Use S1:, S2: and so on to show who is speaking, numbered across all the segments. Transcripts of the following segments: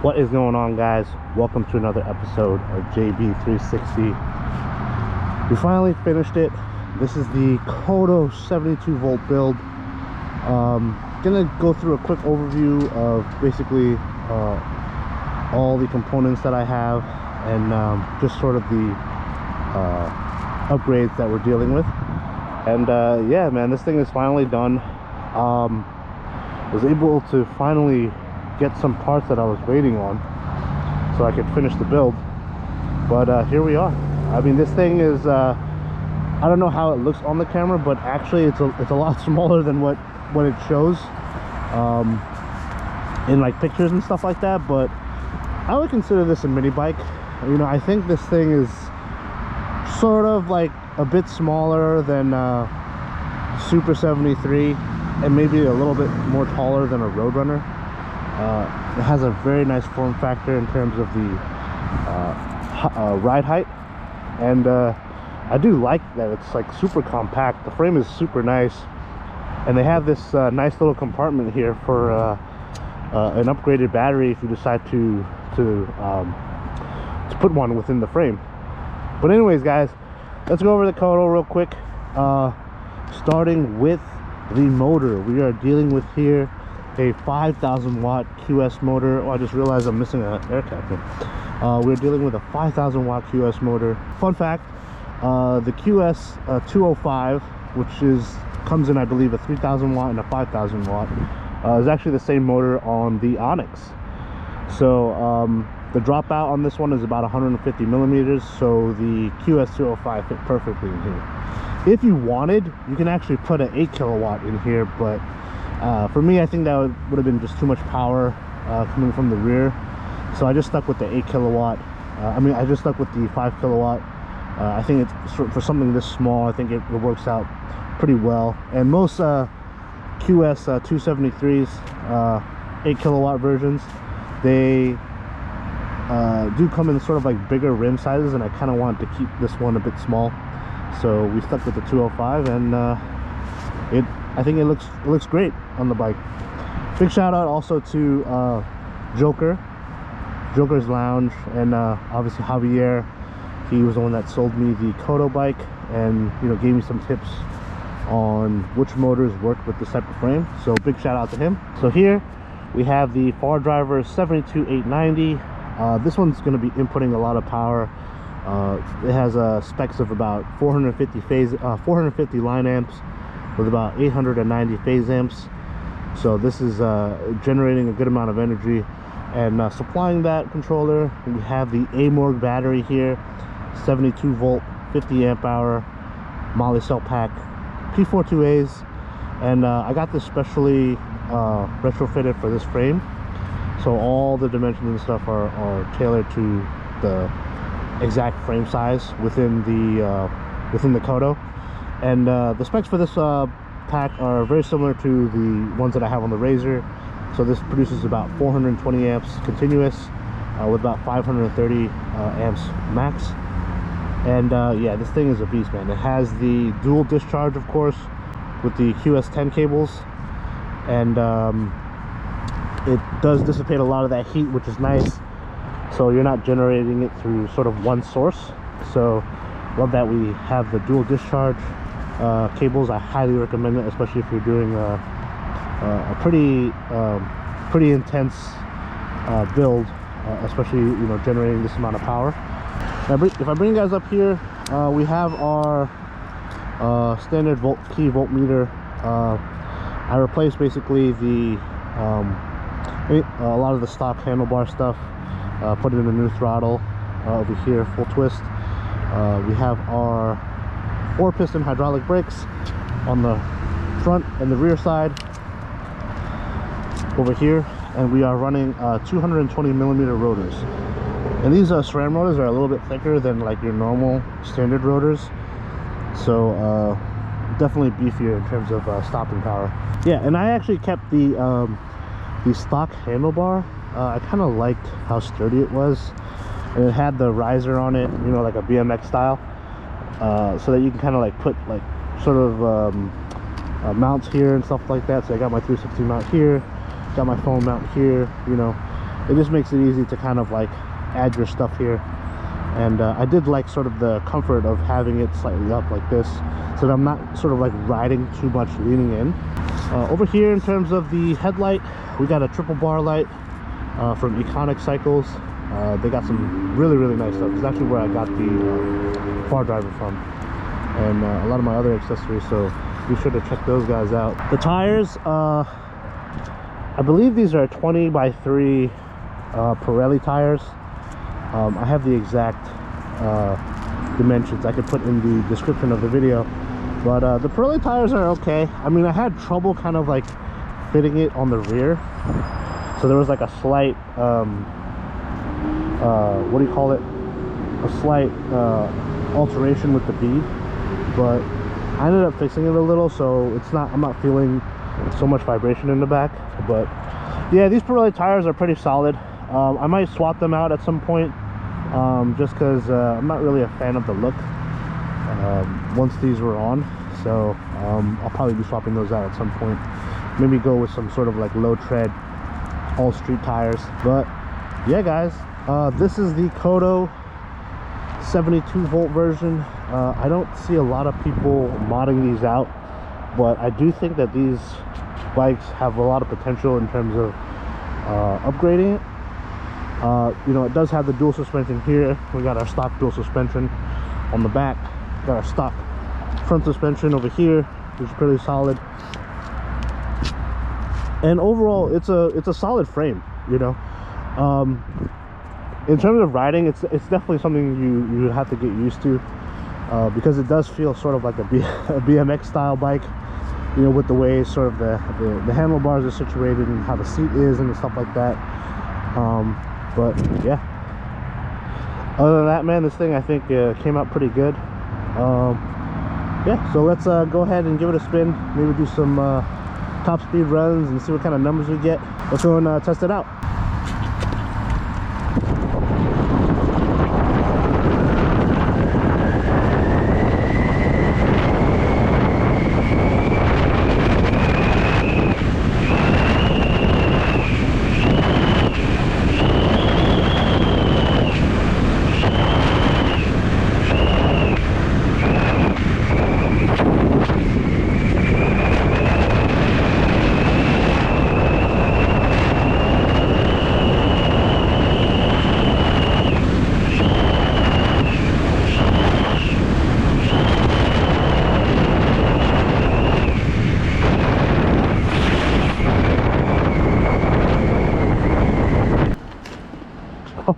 S1: What is going on, guys? Welcome to another episode of JB360. We finally finished it. This is the Kotto 72 volt build. Gonna go through a quick overview of basically all the components that I have and just sort of the upgrades that we're dealing with. And yeah, man, this thing is finally done. Was able to finally get some parts that I was waiting on so I could finish the build, but here we are. I mean, this thing is I don't know how it looks on the camera, but actually it's a lot smaller than what it shows in like pictures and stuff like that. But I would consider this a mini bike. You know, I think this thing is sort of like a bit smaller than Super 73 and maybe a little bit more taller than a Roadrunner. It has a very nice form factor in terms of the ride height, and I do like that it's like super compact. The frame is super nice, and they have this nice little compartment here for an upgraded battery if you decide to put one within the frame. But anyways, guys, let's go over the Kotto real quick, starting with the motor. We are dealing with here a 5,000 watt QS motor. Oh, I just realized I'm missing an air cap here. We're dealing with a 5,000 watt QS motor. Fun fact, the QS 205, which comes in, I believe, a 3,000 watt and a 5,000 watt, is actually the same motor on the Onyx. So the dropout on this one is about 150 millimeters, so the QS 205 fit perfectly in here. If you wanted, you can actually put an 8 kilowatt in here, but for me, I think that would have been just too much power coming from the rear, so I just stuck with the 8 kilowatt. I just stuck with the 5 kilowatt. I think it's for something this small, I think it works out pretty well. And most QS 273s 8 kilowatt versions, they do come in sort of like bigger rim sizes, and I kind of wanted to keep this one a bit small, so we stuck with the 205, and I think it looks great on the bike. Big shout out also to Joker's Lounge, and obviously Javier. He was the one that sold me the Kotto bike, and gave me some tips on which motors work with this type of frame. So big shout out to him. So here we have the Far Driver 72890. This one's going to be inputting a lot of power. It has specs of about 450 line amps with about 890 phase amps. So this is generating a good amount of energy, and supplying that controller, we have the ANT battery here, 72 volt 50 amp hour Molicel pack P42As, and I got this specially retrofitted for this frame, so all the dimensions and stuff are tailored to the exact frame size within the Kotto. And the specs for this pack are very similar to the ones that I have on the Razor. So this produces about 420 amps continuous with about 530 amps max. And yeah, this thing is a beast, man. It has the dual discharge, of course, with the QS10 cables, and it does dissipate a lot of that heat, which is nice, so you're not generating it through sort of one source. So love that we have the dual discharge cables. I highly recommend it, especially if you're doing a pretty intense build, especially generating this amount of power. If I bring you guys up here, we have our standard key voltmeter. I replaced basically the a lot of the stock handlebar stuff, put in a new throttle over here, full twist. We have our 4-piston hydraulic brakes on the front and the rear side over here, and we are running 220mm rotors. And these SRAM rotors are a little bit thicker than like your normal standard rotors, so definitely beefier in terms of stopping power. Yeah, and I actually kept the stock handlebar. I kind of liked how sturdy it was, and it had the riser on it, you know, like a BMX style, so that you can kind of like put like sort of mounts here and stuff like that. So I got my 360 mount here, got my phone mount here, you know. It just makes it easy to kind of like add your stuff here. And I did like sort of the comfort of having it slightly up like this, so that I'm not sort of like riding too much leaning in. Over here in terms of the headlight, we got a triple bar light from Econic Cycles. They got some really nice stuff. It's actually where I got the bar driver from, and a lot of my other accessories, so be sure to check those guys out. The tires, I believe these are 20x3 Pirelli tires. I have the exact dimensions I could put in the description of the video, but the Pirelli tires are okay. I mean, I had trouble kind of like fitting it on the rear, so there was like a slight what do you call it, a slight alteration with the bead, but I ended up fixing it a little, so it's not, I'm not feeling so much vibration in the back. But yeah, these Pirelli tires are pretty solid. I might swap them out at some point, just because I'm not really a fan of the look once these were on. So I'll probably be swapping those out at some point. Maybe go with some sort of like low tread all street tires. But yeah guys, this is the Kotto 72-volt version. I don't see a lot of people modding these out, but I do think that these bikes have a lot of potential in terms of upgrading it. You know, it does have the dual suspension here. We got our stock dual suspension on the back, got our stock front suspension over here, which is pretty solid. And overall, it's a solid frame, you know. In terms of riding, it's definitely something you have to get used to, because it does feel sort of like a BMX style bike, you know, with the way sort of the handlebars are situated and how the seat is and stuff like that. But yeah, other than that, man, this thing I think came out pretty good. Yeah, so let's go ahead and give it a spin, maybe do some top speed runs and see what kind of numbers we get. Let's go and test it out.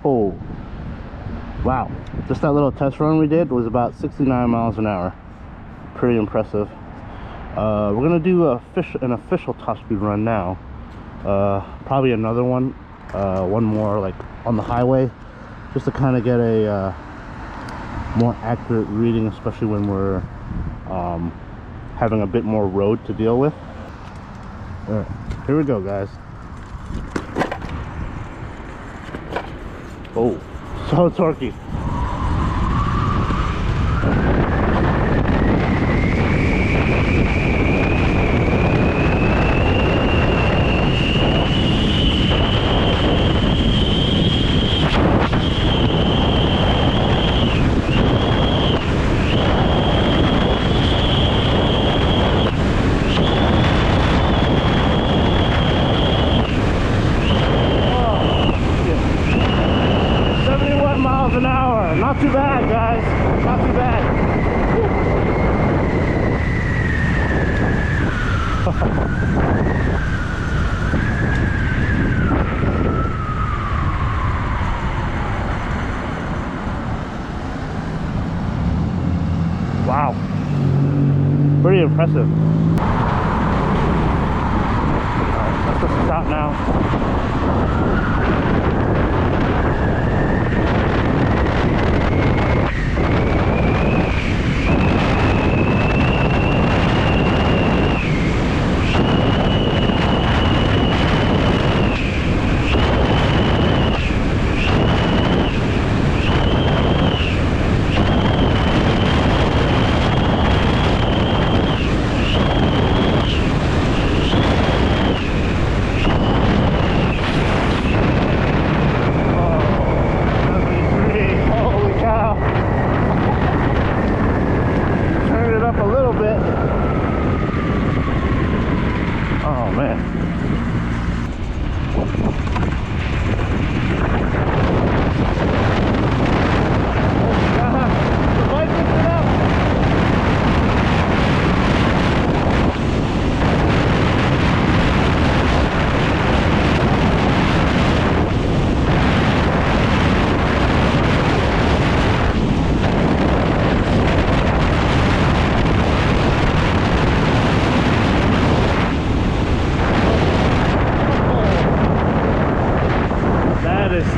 S1: Oh wow, just that little test run we did was about 69 miles an hour. Pretty impressive. We're gonna do an official top speed run now. Probably another one, one more like on the highway, just to kind of get a more accurate reading, especially when we're having a bit more road to deal with. All right, here we go guys. Oh, so torquey. Not too bad, guys. Not too bad. Wow. pretty impressive. Alright, let's just stop now.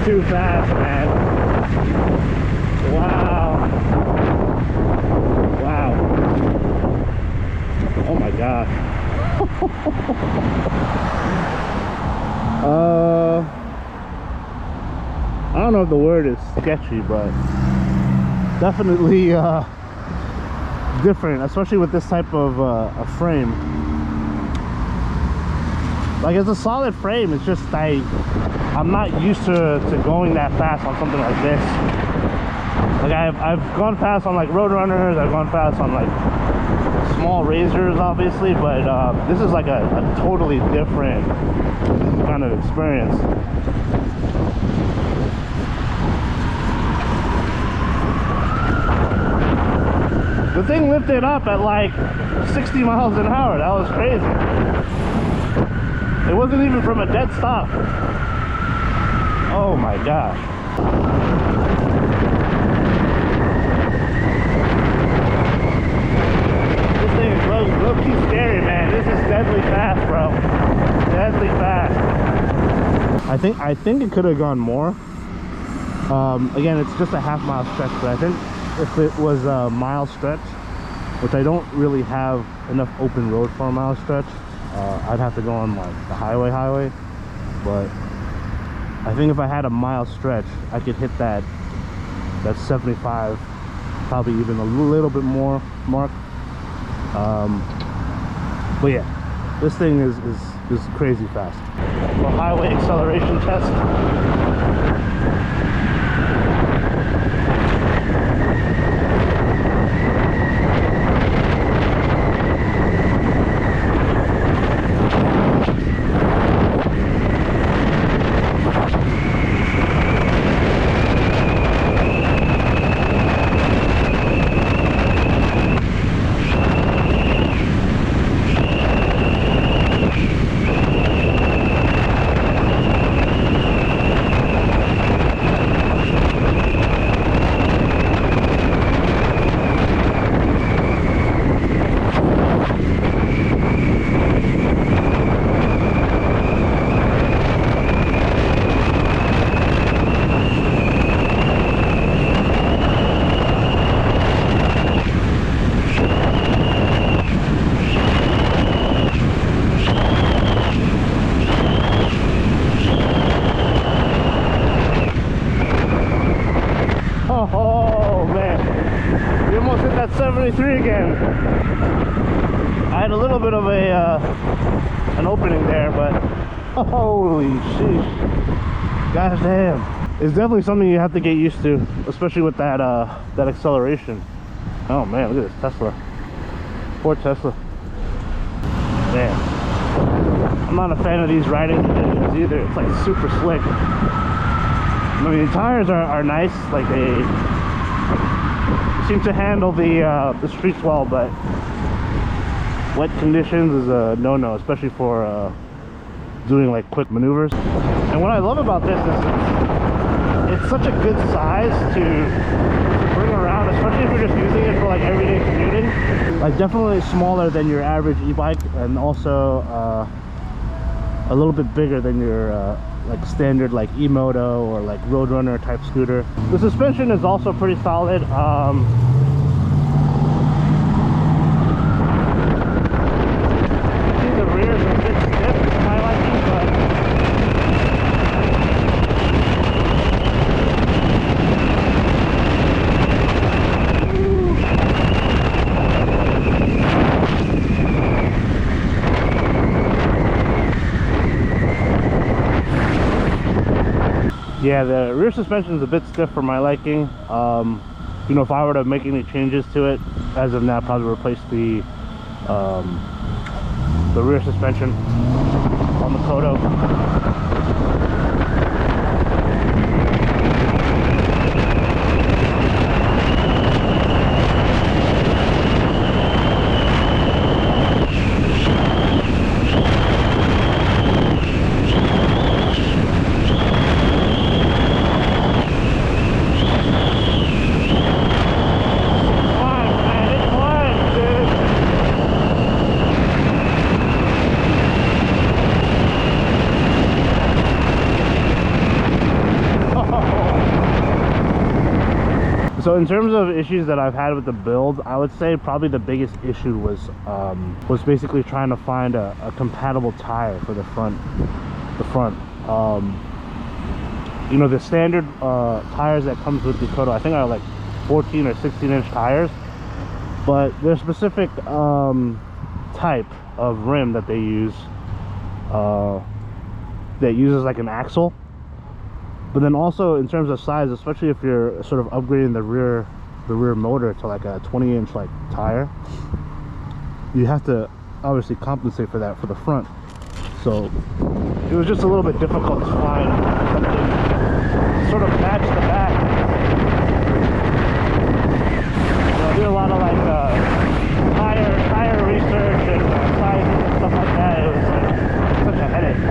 S1: Too fast, man. Wow. Wow. Oh my god. I don't know if the word is sketchy, but definitely different, especially with this type of a frame. Like, it's a solid frame, it's just like I'm not used to going that fast on something like this. Like I've gone fast on like road runners, I've gone fast on like small razors obviously, but this is like a totally different kind of experience. The thing lifted up at like 60 miles an hour. That was crazy. It wasn't even from a dead stop. Oh my gosh. This thing is low-key scary, man. This is deadly fast, bro. Deadly fast. I think it could have gone more. Again, it's just a half-mile stretch, but I think if it was a mile stretch, which I don't really have enough open road for a mile stretch, I'd have to go on like the highway, but I think if I had a mile stretch, I could hit that 75, probably even a little bit more mark. But yeah, this thing is crazy fast. A highway acceleration test. Oh man, we almost hit that 73 again. I had a little bit of an opening there, but holy sheesh, gosh damn. It's definitely something you have to get used to, especially with that that acceleration. Oh man, look at this Tesla. Poor Tesla. Man, I'm not a fan of these riding conditions either. It's like super slick. I mean, the tires are nice, like they seem to handle the streets well, but wet conditions is a no-no, especially for doing like quick maneuvers. And what I love about this is it's such a good size to bring around, especially if you're just using it for like everyday commuting. like definitely smaller than your average e-bike, and also a little bit bigger than your like standard like e-moto or like roadrunner type scooter. The suspension is also pretty solid. The rear is a bit stiff for my liking, but yeah, the rear suspension is a bit stiff for my liking. You know, if I were to make any changes to it, as of now, probably replace the rear suspension on the Kotto. So in terms of issues that I've had with the build, I would say probably the biggest issue was basically trying to find a compatible tire for the front. You know, the standard tires that comes with the Kotto, I think are like 14 or 16-inch tires, but there's specific type of rim that they use that uses like an axle. But then also in terms of size, especially if you're sort of upgrading the rear motor to like a 20-inch like tire, you have to obviously compensate for that for the front. So it was just a little bit difficult to find something to sort of match the back. So I did a lot of like tire research and sizes and stuff like that. It was like such a headache.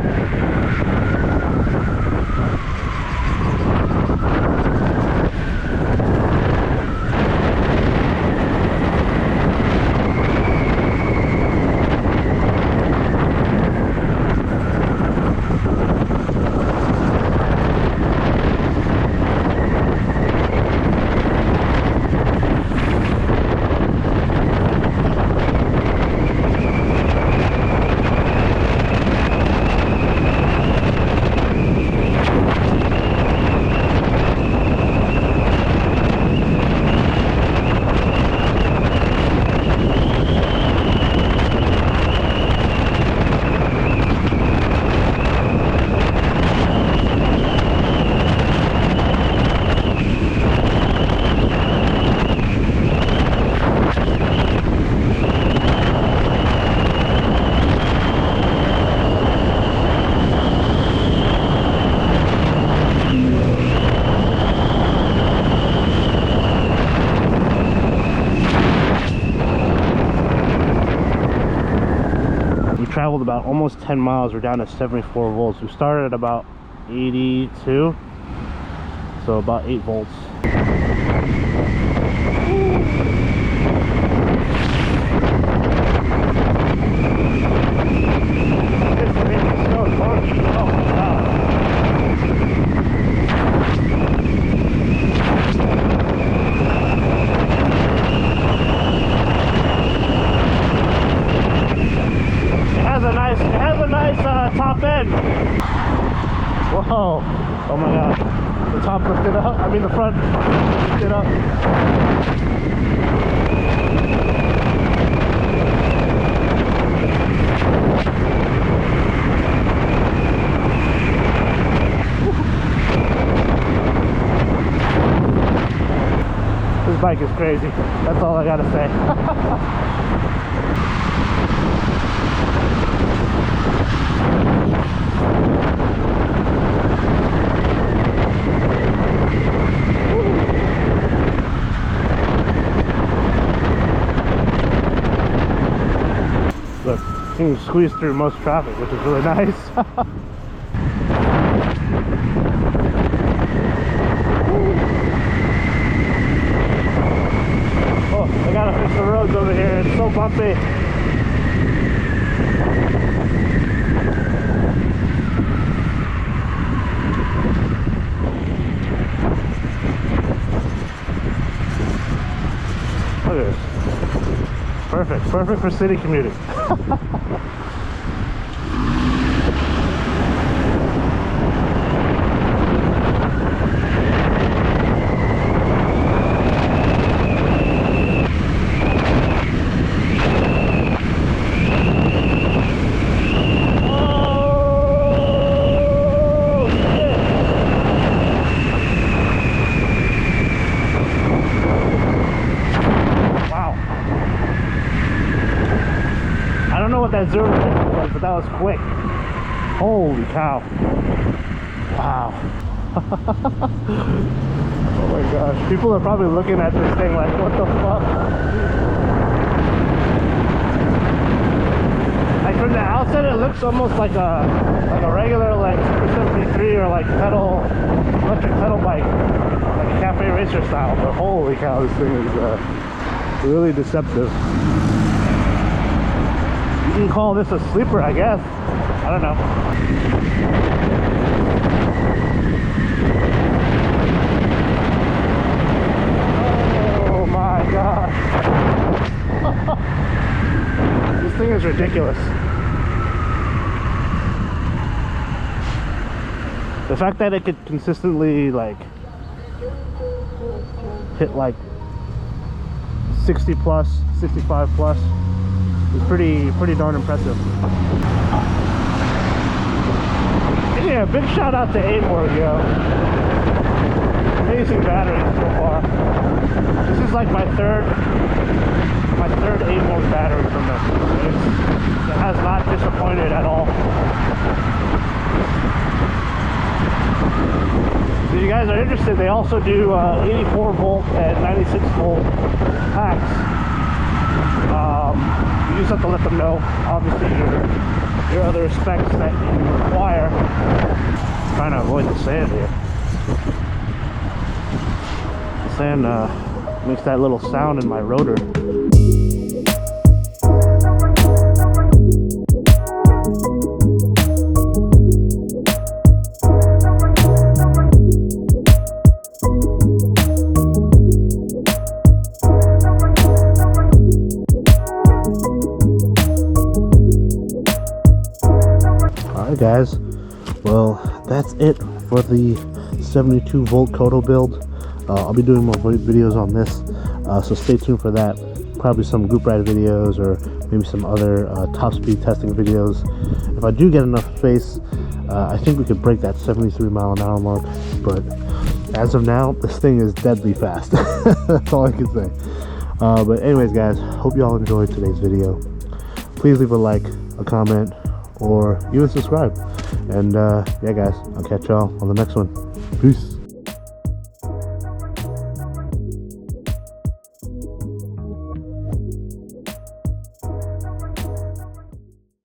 S1: Traveled about almost 10 miles. We're down to 74 volts. We started at about 82, so about 8 volts. Top end. Whoa. Oh my god. The top lifted up. I mean the front lifted up. This bike is crazy. That's all I gotta say. Look, you can squeeze through most traffic, which is really nice. Oh, I gotta fix the roads over here. It's so so bumpy. Look at this. Perfect. Perfect for city commuting. That zero was, but that was quick. Holy cow. Wow. Oh my gosh. People are probably looking at this thing like, what the fuck? Like from the outside it looks almost like a regular like Super 73 or like electric pedal bike. Like a cafe racer style, but holy cow, this thing is really deceptive. You can call this a sleeper, I guess. I don't know. Oh my gosh. This thing is ridiculous. The fact that it could consistently like hit like 60 plus, 65 plus. It's pretty darn impressive. Yeah, big shout out to e-moto, yo. Amazing battery so far. This is like my third e-moto battery from them. It has not disappointed at all. If you guys are interested, they also do 84 volt and 96 volt packs. You just have to let them know, obviously, your other specs that you require. I'm trying to avoid the sand here. The sand makes that little sound in my rotor. Guys, well, that's it for the 72 volt Kotto build. I'll be doing more videos on this, so stay tuned for that. Probably some group ride videos or maybe some other top speed testing videos. If I do get enough space, I think we could break that 73 mile an hour mark, but as of now, this thing is deadly fast. That's all I can say. But anyways, guys, hope you all enjoyed today's video. Please leave a like, a comment, or even subscribe. And yeah guys, I'll catch y'all on the next one. Peace.